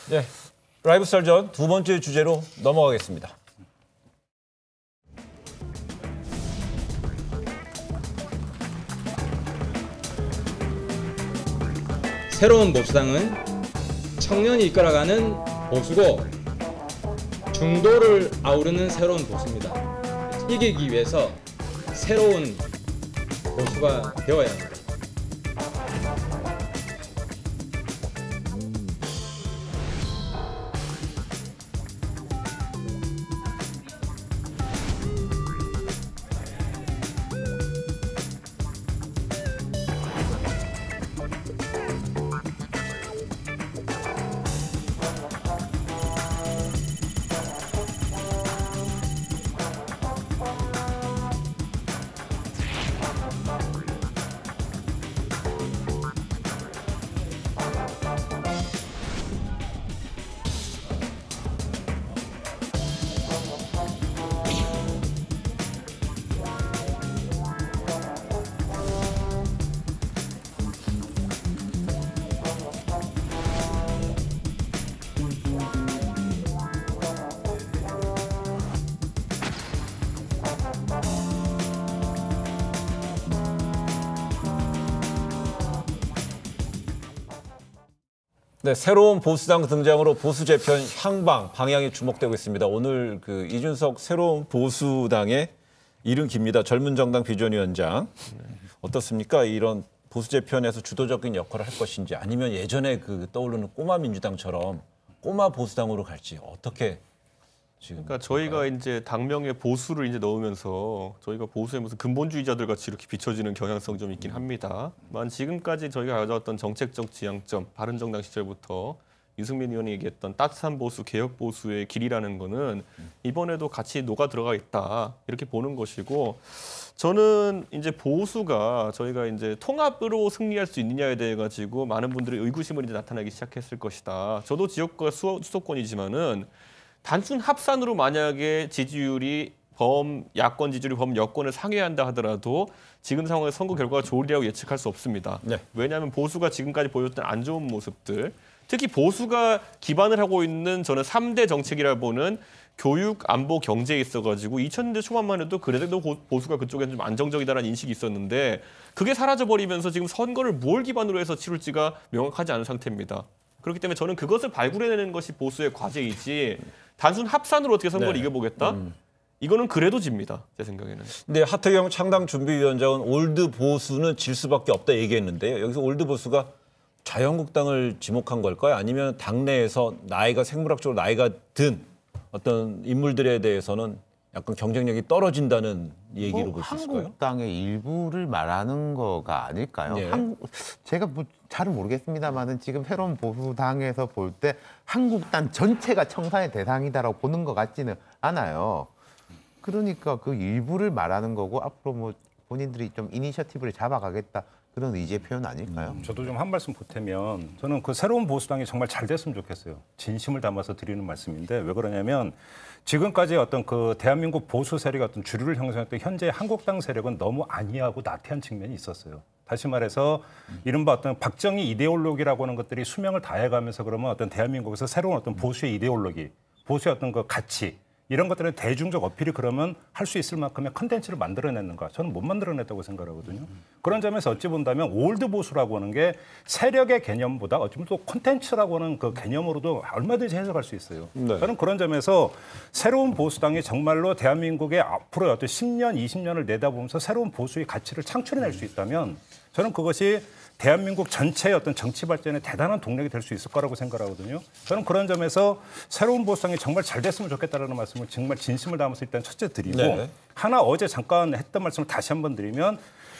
네, 라이브 썰전 두 번째 주제로 넘어가겠습니다. 새로운 보수당은 청년이 이끌어가는 보수고 중도를 아우르는 새로운 보수입니다. 이기기 위해서 새로운 보수가 되어야 합니다. 네, 새로운 보수당 등장으로 보수 재편 향방 방향이 주목되고 있습니다. 오늘 이준석 새로운 보수당의 이른 깁니다. 젊은 정당 비전위원장 어떻습니까? 이런 보수 재편에서 주도적인 역할을 할 것인지 아니면 예전에 떠오르는 꼬마 민주당처럼 꼬마 보수당으로 갈지 어떻게 지금? 그러니까 저희가 이제 당명에 보수를 이제 넣으면서 저희가 보수의 무슨 근본주의자들 같이 이렇게 비춰지는 경향성 좀 있긴 합니다만 지금까지 저희가 가져왔던 정책적 지향점, 바른정당 시절부터 유승민 의원이 얘기했던 따뜻한 보수, 개혁 보수의 길이라는 거는 이번에도 같이 녹아 들어가 있다 이렇게 보는 것이고 저는 이제 보수가 저희가 이제 통합으로 승리할 수 있느냐에 대해 가지고 많은 분들의 의구심을 이제 나타나기 시작했을 것이다. 저도 지역구가 수도권이지만은 단순 합산으로 만약에 지지율이 야권 지지율이 여권을 상회한다 하더라도 지금 상황에서 선거 결과가 좋으리라고 예측할 수 없습니다. 네. 왜냐하면 보수가 지금까지 보여줬던 안 좋은 모습들, 특히 보수가 기반을 하고 있는 저는 3대 정책이라 보는 교육, 안보, 경제에 있어가지고 2000년대 초반만 해도 그래도 보수가 그쪽에는 좀 안정적이다라는 인식이 있었는데 그게 사라져버리면서 지금 선거를 뭘 기반으로 해서 치룰지가 명확하지 않은 상태입니다. 그렇기 때문에 저는 그것을 발굴해내는 것이 보수의 과제이지 단순 합산으로 어떻게 선거를 이겨보겠다? 이거는 그래도 집니다. 제 생각에는. 근데 하태경 창당준비위원장은 올드 보수는 질 수밖에 없다 얘기했는데요. 여기서 올드 보수가 자유한국당을 지목한 걸까요? 아니면 당내에서 생물학적으로 나이가 든 어떤 인물들에 대해서는 약간 경쟁력이 떨어진다는 얘기로 볼 수 있을까요? 한국당의 일부를 말하는 거가 아닐까요? 예. 제가 잘은 모르겠습니다만은 지금 새로운 보수당에서 볼 때 한국당 전체가 청산의 대상이다라고 보는 것 같지는 않아요. 그러니까 그 일부를 말하는 거고 앞으로 본인들이 좀 이니셔티브를 잡아가겠다 그런 의지의 표현 아닐까요? 저도 좀 한 말씀 보태면 저는 그 새로운 보수당이 정말 잘 됐으면 좋겠어요. 진심을 담아서 드리는 말씀인데 왜 그러냐면 지금까지 어떤 대한민국 보수 세력이 어떤 주류를 형성했던 현재 한국당 세력은 너무 안이하고 나태한 측면이 있었어요. 다시 말해서 이른바 어떤 박정희 이데올로기라고 하는 것들이 수명을 다해가면서 그러면 어떤 대한민국에서 새로운 어떤 보수의 이데올로기, 보수의 어떤 가치 이런 것들은 대중적 어필이 그러면 할 수 있을 만큼의 컨텐츠를 만들어냈는가? 저는 못 만들어냈다고 생각하거든요. 그런 점에서 어찌 본다면 올드 보수라고 하는 게 세력의 개념보다 어찌 보면 또 콘텐츠라고 하는 그 개념으로도 얼마든지 해석할 수 있어요. 네. 저는 그런 점에서 새로운 보수당이 정말로 대한민국의 앞으로 어떤 10년, 20년을 내다보면서 새로운 보수의 가치를 창출해낼 수 있다면 저는 그것이 대한민국 전체의 어떤 정치 발전에 대단한 동력이 될 수 있을 거라고 생각하거든요. 저는 그런 점에서 새로운 보수당이 정말 잘 됐으면 좋겠다는 말씀을 정말 진심을 담아서 일단 첫째 드리고 네. 하나 어제 잠깐 했던 말씀을 다시 한번 드리면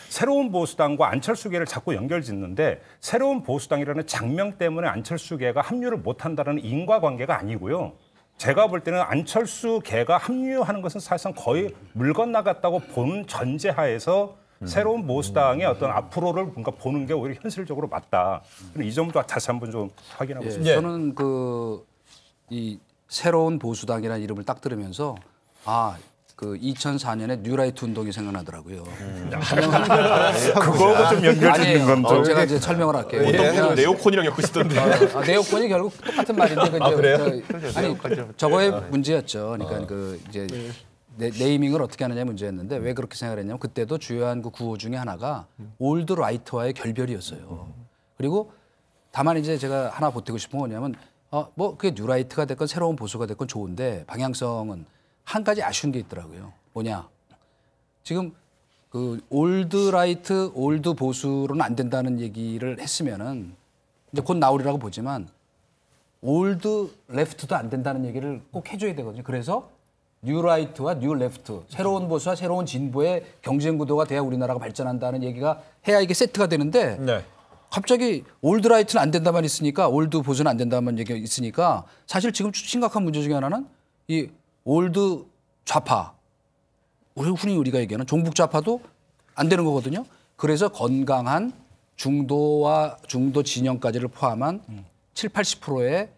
새로운 보수당과 안철수계를 자꾸 연결짓는데 새로운 보수당이라는 장명 때문에 안철수계가 합류를 못한다는 인과관계가 아니고요. 제가 볼 때는 안철수계가 합류하는 것은 사실상 거의 물 건너갔다고 본 전제하에서 새로운 보수당의 어떤 앞으로를 뭔가 보는 게 오히려 현실적으로 맞다. 이 점도 다시 한번 좀 확인하고 있습니다. 저는 이 새로운 보수당이라는 이름을 딱 들으면서 그 2004년에 뉴라이트 운동이 생각나더라고요. 그거하고 좀 연결되는 건데. 제가 이제 설명을 할게요. 어떤 분은 네오콘이랑 엮으시던데. 네오콘이 결국 똑같은 말인데 그래요? 아니 저거의 문제였죠. 그러니까 그 이제 네이밍을 어떻게 하느냐의 문제였는데 왜 그렇게 생각을 했냐면 그때도 주요한 그 구호 중에 하나가 올드 라이트와의 결별이었어요. 그리고 다만 이제 제가 하나 보태고 싶은 건 뭐냐면 뭐 그게 뉴라이트가 됐건 새로운 보수가 됐건 좋은데 방향성은 한 가지 아쉬운 게 있더라고요. 뭐냐? 지금 그 올드 라이트, 올드 보수로는 안 된다는 얘기를 했으면은 이제 곧 나오리라고 보지만 올드 레프트도 안 된다는 얘기를 꼭 해줘야 되거든요. 그래서 뉴 라이트와 뉴 레프트, 새로운 보수와 새로운 진보의 경쟁 구도가 돼야 우리나라가 발전한다는 얘기가 해야 이게 세트가 되는데 네. 갑자기 올드 라이트는 안 된다만 있으니까 올드 보수는 안 된다만 얘기가 있으니까 사실 지금 심각한 문제 중에 하나는 이 올드 좌파, 흔히 우리가 얘기하는 종북 좌파도 안 되는 거거든요. 그래서 건강한 중도와 중도 진영까지를 포함한 70~80%의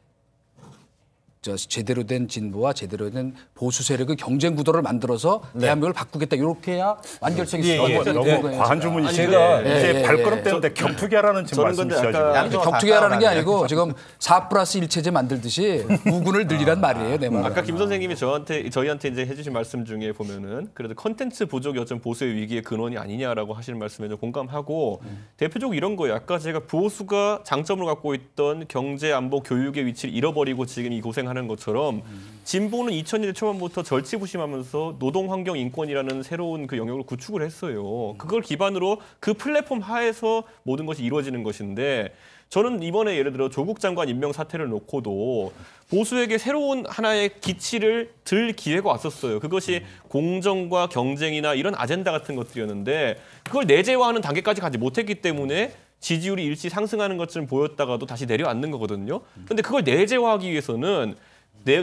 제대로 된 진보와 제대로 된 보수 세력의 경쟁 구도를 만들어서 대한민국을 바꾸겠다. 이렇게 해야 완결성이 있어요. 너무 과한 주문이시죠. 이제 발걸음 때문에 격투기 하라는 지금 말씀이시죠. 격투기 하라는 게 아니고 지금 4+1체제 만들듯이 우군을 늘리란 말이에요. 내 말은. 아까 김 선생님이 저희한테 이제 해주신 말씀 중에 보면은 그래도 컨텐츠 부족이 어떤 보수의 위기의 근원이 아니냐라고 하시는 말씀에 좀 공감하고 대표적으로 이런 거예요. 아까 제가 보수가 장점으로 갖고 있던 경제, 안보, 교육의 위치를 잃어버리고 지금 이 고생하는 것처럼 진보는 2000년대 초반부터 절치부심하면서 노동환경 인권이라는 새로운 그 영역을 구축을 했어요. 그걸 기반으로 그 플랫폼 하에서 모든 것이 이루어지는 것인데 저는 이번에 예를 들어 조국 장관 임명 사태를 놓고도 보수에게 새로운 하나의 기치를 들 기회가 왔었어요. 그것이 공정과 경쟁이나 이런 아젠다 같은 것들이었는데 그걸 내재화하는 단계까지 가지 못했기 때문에 지지율이 일시 상승하는 것처럼 보였다가도 다시 내려앉는 거거든요. 그런데 그걸 내재화하기 위해서는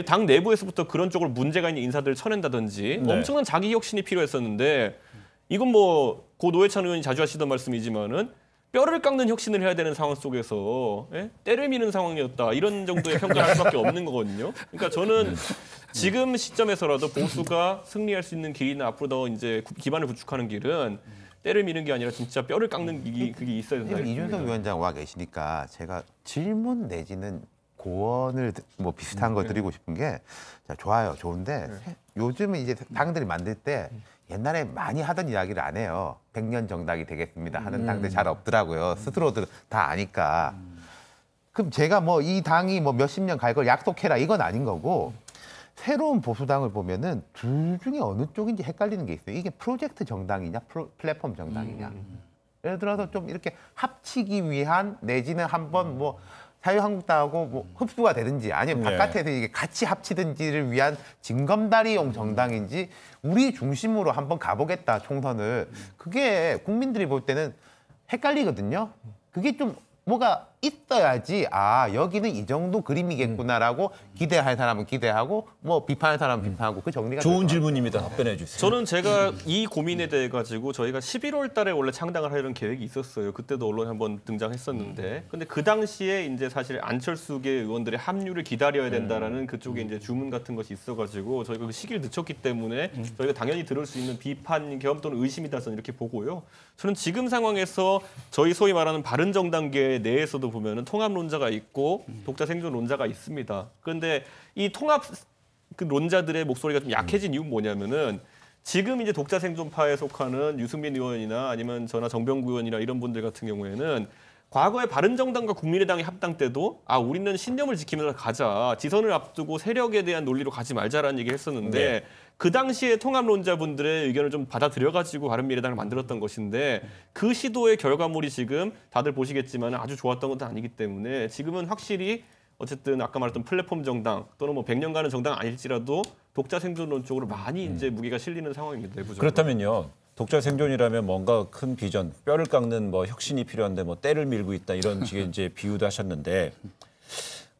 당 내부에서부터 그런 쪽으로 문제가 있는 인사들을 쳐낸다든지 엄청난 자기 혁신이 필요했었는데 이건 뭐 고 노회찬 의원이 자주 하시던 말씀이지만은 뼈를 깎는 혁신을 해야 되는 상황 속에서 때를 미는 상황이었다. 이런 정도의 평가를 할 수밖에 없는 거거든요. 그러니까 저는 지금 시점에서라도 보수가 승리할 수 있는 길이나 앞으로 더 이제 기반을 구축하는 길은 때를 미는 게 아니라 진짜 뼈를 깎는 그게 있어야 된다. 이준석 위원장 와 계시니까 제가 질문 내지는 고언을 뭐 비슷한 거 드리고 싶은 게 자, 좋아요, 좋은데 요즘은 이제 당들이 만들 때 옛날에 많이 하던 이야기를 안 해요. 100년 정당이 되겠습니다 하는 당들 잘 없더라고요. 스스로들 다 아니까. 그럼 제가 뭐 이 당이 뭐 몇십 년 갈 걸 약속해라 이건 아닌 거고 새로운 보수당을 보면은 둘 중에 어느 쪽인지 헷갈리는 게 있어요. 이게 프로젝트 정당이냐 플랫폼 정당이냐. 예를 들어서 좀 이렇게 합치기 위한 내지는 한번 뭐 자유한국당하고 뭐 흡수가 되든지 아니면 바깥에서 이게 같이 합치든지를 위한 징검다리용 정당인지 우리 중심으로 한번 가보겠다 총선을. 그게 국민들이 볼 때는 헷갈리거든요. 그게 좀 뭐가 있어야지 아 여기는 이 정도 그림이겠구나라고 기대할 사람은 기대하고 뭐 비판할 사람은 비판하고 그 정리가 좋은 질문입니다. 답변해 주세요. 저는 제가 이 고민에 대해 가지고 저희가 11월 달에 원래 창당을 하려는 계획이 있었어요. 그때도 언론에 한번 등장했었는데 근데 그 당시에 이제 사실 안철수계 의원들의 합류를 기다려야 된다라는 그쪽에 이제 주문 같은 것이 있어 가지고 저희가 그 시기를 늦췄기 때문에 저희가 당연히 들을 수 있는 비판 겸 또는 의심이다 저는 이렇게 보고요. 저는 지금 상황에서 저희 소위 말하는 바른정당계 내에서도 보면은 통합론자가 있고 독자 생존론자가 있습니다. 그런데 이 통합 그 론자들의 목소리가 좀 약해진 이유는 뭐냐면은 지금 이제 독자 생존파에 속하는 유승민 의원이나 아니면 저나 정병구 의원이나 이런 분들 같은 경우에는 과거에 바른정당과 국민의당의 합당 때도 아 우리는 신념을 지키면서 가자. 지선을 앞두고 세력에 대한 논리로 가지 말자라는 얘기를 했었는데 그 당시에 통합론자분들의 의견을 좀 받아들여가지고 바른미래당을 만들었던 것인데 그 시도의 결과물이 지금 다들 보시겠지만 아주 좋았던 것도 아니기 때문에 지금은 확실히 어쨌든 아까 말했던 플랫폼 정당 또는 뭐 100년 가는 정당 아닐지라도 독자 생존론 쪽으로 많이 이제 무게가 실리는 상황입니다. 내부적으로. 그렇다면요. 독자 생존이라면 뭔가 큰 비전, 뼈를 깎는 뭐 혁신이 필요한데 뭐 때를 밀고 있다 이런 식의 이제 비유도 하셨는데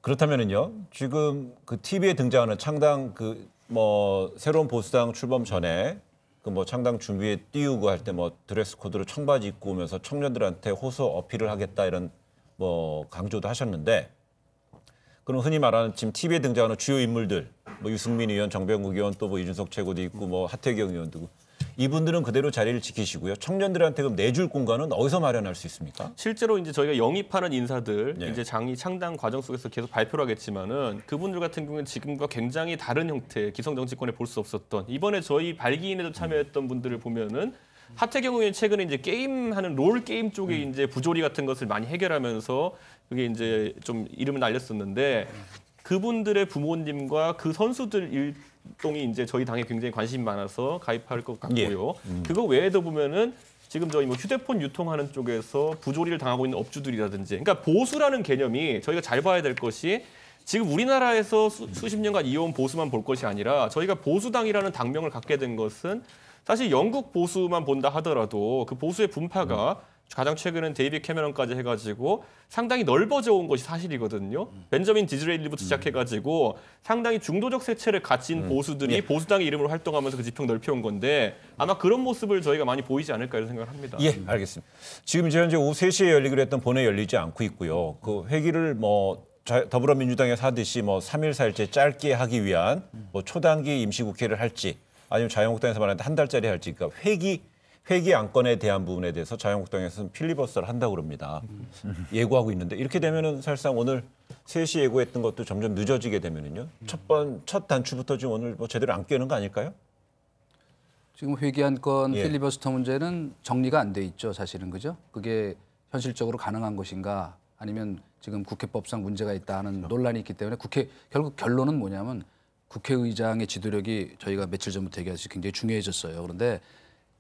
그렇다면은요. 지금 그 TV에 등장하는 창당 그 뭐 새로운 보수당 출범 전에 그 뭐 창당 준비에 띄우고 할 때 뭐 드레스 코드로 청바지 입고 오면서 청년들한테 호소 어필을 하겠다 이런 뭐 강조도 하셨는데 그럼 흔히 말하는 지금 TV에 등장하는 주요 인물들 뭐 유승민 의원, 정병국 의원 또 뭐 이준석 최고도 있고 뭐 하태경 의원도 있고 이분들은 그대로 자리를 지키시고요. 청년들한테 그럼 내줄 공간은 어디서 마련할 수 있습니까? 실제로 이제 저희가 영입하는 인사들 네. 이제 장이 창당 과정 속에서 계속 발표를 하겠지만은 그분들 같은 경우는 지금과 굉장히 다른 형태의 기성 정치권에 볼 수 없었던 이번에 저희 발기인에도 참여했던 분들을 보면은 하태경 의원 최근에 이제 게임하는 롤 게임 쪽에 이제 부조리 같은 것을 많이 해결하면서 그게 이제 좀 이름을 날렸었는데 그분들의 부모님과 그 선수들 일동이 이제 저희 당에 굉장히 관심이 많아서 가입할 것 같고요. 그거 외에도 보면은 지금 저희 뭐 휴대폰 유통하는 쪽에서 부조리를 당하고 있는 업주들이라든지, 그러니까 보수라는 개념이 저희가 잘 봐야 될 것이 지금 우리나라에서 수십 년간 이어온 보수만 볼 것이 아니라 저희가 보수당이라는 당명을 갖게 된 것은 사실 영국 보수만 본다 하더라도 그 보수의 분파가 가장 최근엔 데이비드 캐머런까지 해가지고 상당히 넓어져 온 것이 사실이거든요. 벤저민 디즈레일리부터 시작해가지고 상당히 중도적 세체를 갖춘 보수들이 보수당의 이름으로 활동하면서 그 지평 넓혀온 건데 아마 그런 모습을 저희가 많이 보이지 않을까 이런 생각을 합니다. 예, 알겠습니다. 지금 이제 현재 오후 3시에 열리기로 했던 본회 열리지 않고 있고요. 그 회기를 뭐 더불어민주당에서 하듯이 뭐 3일 4일째 짧게 하기 위한 뭐 초단기 임시국회를 할지 아니면 자유한국당에서 말하는데 한 달짜리 할지 그러니까 회기 안건에 대한 부분에 대해서 자유한국당에서는 필리버스터를 한다고 그럽니다. 예고하고 있는데 이렇게 되면은 사실상 오늘 3시 예고했던 것도 점점 늦어지게 되면은요. 첫 단추부터 지금 오늘 뭐 제대로 안 깨는 거 아닐까요? 지금 회기한 건 예. 필리버스터 문제는 정리가 안 돼 있죠, 사실은 그죠? 그게 현실적으로 가능한 것인가 아니면 지금 국회법상 문제가 있다는 논란이 있기 때문에 결국 결론은 뭐냐면 국회의장의 지도력이 저희가 며칠 전부터 얘기했듯이 굉장히 중요해졌어요. 그런데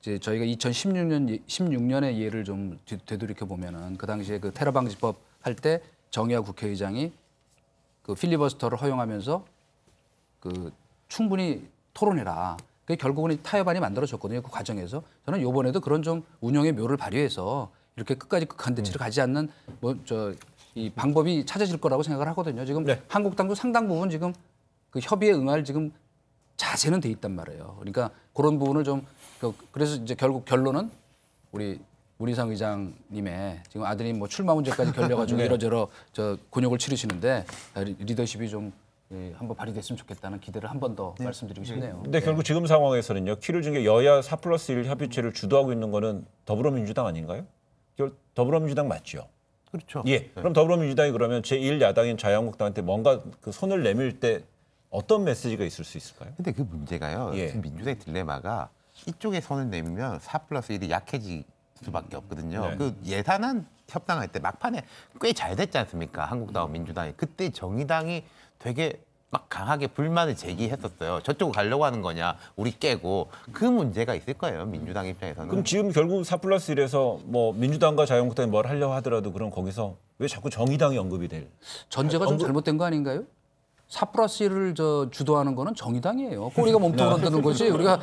이제 저희가 2016년의 예를 좀 되돌이켜 보면은 그 당시에 그 테러 방지법 할 때 정의화 국회의장이 그 필리버스터를 허용하면서 그 충분히 토론해라. 그게 결국은 타협안이 만들어졌거든요. 그 과정에서 저는 이번에도 그런 좀 운영의 묘를 발휘해서 이렇게 끝까지 극한 대치를 가지 않는 이 방법이 찾아질 거라고 생각을 하거든요. 지금 네. 한국당도 상당 부분 지금 그 협의에 응할 지금 자세는 돼 있단 말이에요. 그러니까 그런 부분을 좀 그래서 이제 결국 결론은 우리 문희상 의장님의 지금 아드님 뭐 출마 문제까지 결려가지고 네. 이러저러 곤욕을 치르시는데 리더십이 좀 한번 발휘됐으면 좋겠다는 기대를 한 번 더 말씀드리고 싶네요. 근데 결국 지금 상황에서는요. 키를 준 게 여야 4+1 협의체를 주도하고 있는 거는 더불어민주당 아닌가요? 더불어민주당 맞죠? 그렇죠. 예. 그럼 더불어민주당이 그러면 제1야당인 자유한국당한테 뭔가 그 손을 내밀 때 어떤 메시지가 있을 수 있을까요? 근데 그 문제가요. 예. 지금 민주당의 딜레마가 이쪽에 손을 내밀면 4+1이 약해질 수밖에 없거든요. 네. 그 예산안 협상할 때 막판에 꽤 잘 됐지 않습니까? 한국당과 민주당이. 그때 정의당이 되게 막 강하게 불만을 제기했었어요. 저쪽으로 가려고 하는 거냐, 우리 깨고. 그 문제가 있을 거예요, 민주당 입장에서는. 그럼 지금 결국 4+1에서 뭐 민주당과 자유한국당이 뭘 하려고 하더라도 그럼 거기서 왜 자꾸 정의당이 언급이 될? 전제가 좀 잘못된 거 아닌가요? 4+1을 주도하는 거는 정의당이에요. 꼬리가 몸통으로 드는 거지. 우리가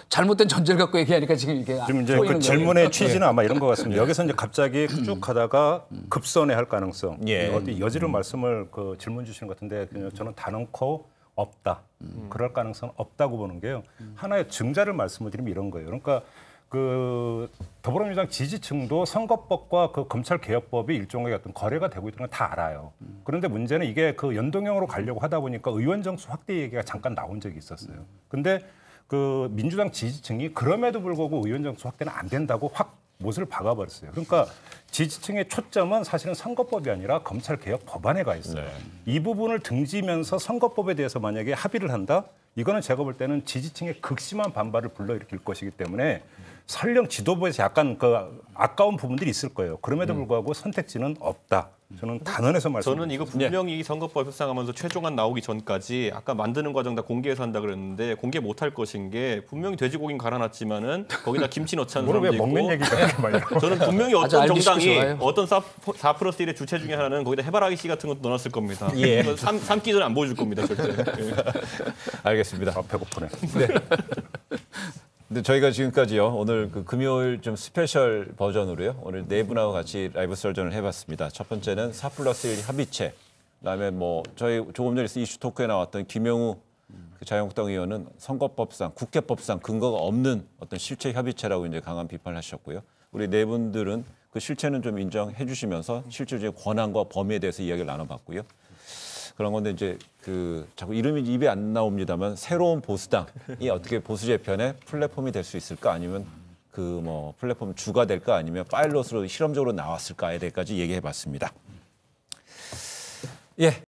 잘못된 전제를 갖고 얘기하니까 지금 이게 지금 이제 꼬이는 그 질문의 거예요. 취지는 아마 이런 것 같습니다. 여기서 이제 갑자기 쭉 가다가 급선회할 가능성. 예. 어디 여지로 말씀을 그 질문 주시는 것 같은데 그냥 저는 단언코 없다. 그럴 가능성 없다고 보는 게요. 하나의 증자를 말씀을 드리면 이런 거예요. 그러니까 그 더불어민주당 지지층도 선거법과 그 검찰개혁법이 일종의 어떤 거래가 되고 있다는 걸 다 알아요. 그런데 문제는 이게 그 연동형으로 가려고 하다 보니까 의원 정수 확대 얘기가 잠깐 나온 적이 있었어요. 근데 그 민주당 지지층이 그럼에도 불구하고 의원 정수 확대는 안 된다고 확 못을 박아버렸어요. 그러니까 지지층의 초점은 사실은 선거법이 아니라 검찰개혁 법안에 가 있어요. 이 부분을 등지면서 선거법에 대해서 만약에 합의를 한다? 이거는 제가 볼 때는 지지층의 극심한 반발을 불러일으킬 것이기 때문에 설령 지도부에서 약간 그 아까운 부분들이 있을 거예요. 그럼에도 불구하고 선택지는 없다. 저는 단언해서 말씀드립니다. 저는 이거 분명히 선거법 협상하면서 최종안 나오기 전까지 아까 만드는 과정 다 공개해서 한다 그랬는데 공개 못할 것인 게 분명히 돼지고기는 갈아놨지만은 거기다 김치 넣자는 뭐를 왜 사람도 있고 먹는 얘기가 그렇게 많이 나와요. 저는 분명히 아주 어떤 알기 쉽고 정당이 좋아요. 어떤 4+1의 주체 중에 하나는 거기다 해바라기 씨 같은 것도 넣어놨을 겁니다. 예. 삼기 전에 안 보여줄 겁니다. 절대. 알겠습니다. 아, 배고프네. 근데 저희가 지금까지요 오늘 그 금요일 좀 스페셜 버전으로요 오늘 네 분하고 같이 라이브 설전을 해봤습니다. 첫 번째는 4+1 협의체, 그다음에 뭐 저희 조금 전에 이슈 토크에 나왔던 김영우 그 자유한국당 의원은 선거법상 국회법상 근거가 없는 어떤 실체 협의체라고 이제 강한 비판을 하셨고요. 우리 네 분들은 그 실체는 좀 인정해 주시면서 실질적인 권한과 범위에 대해서 이야기를 나눠봤고요. 그런 건데 이제 그 자꾸 이름이 입에 안 나옵니다만 새로운 보수당이 어떻게 보수 재편의 플랫폼이 될 수 있을까 아니면 그 뭐 플랫폼 주가 될까 아니면 파일럿으로 실험적으로 나왔을까에 대해까지 얘기해봤습니다. 예.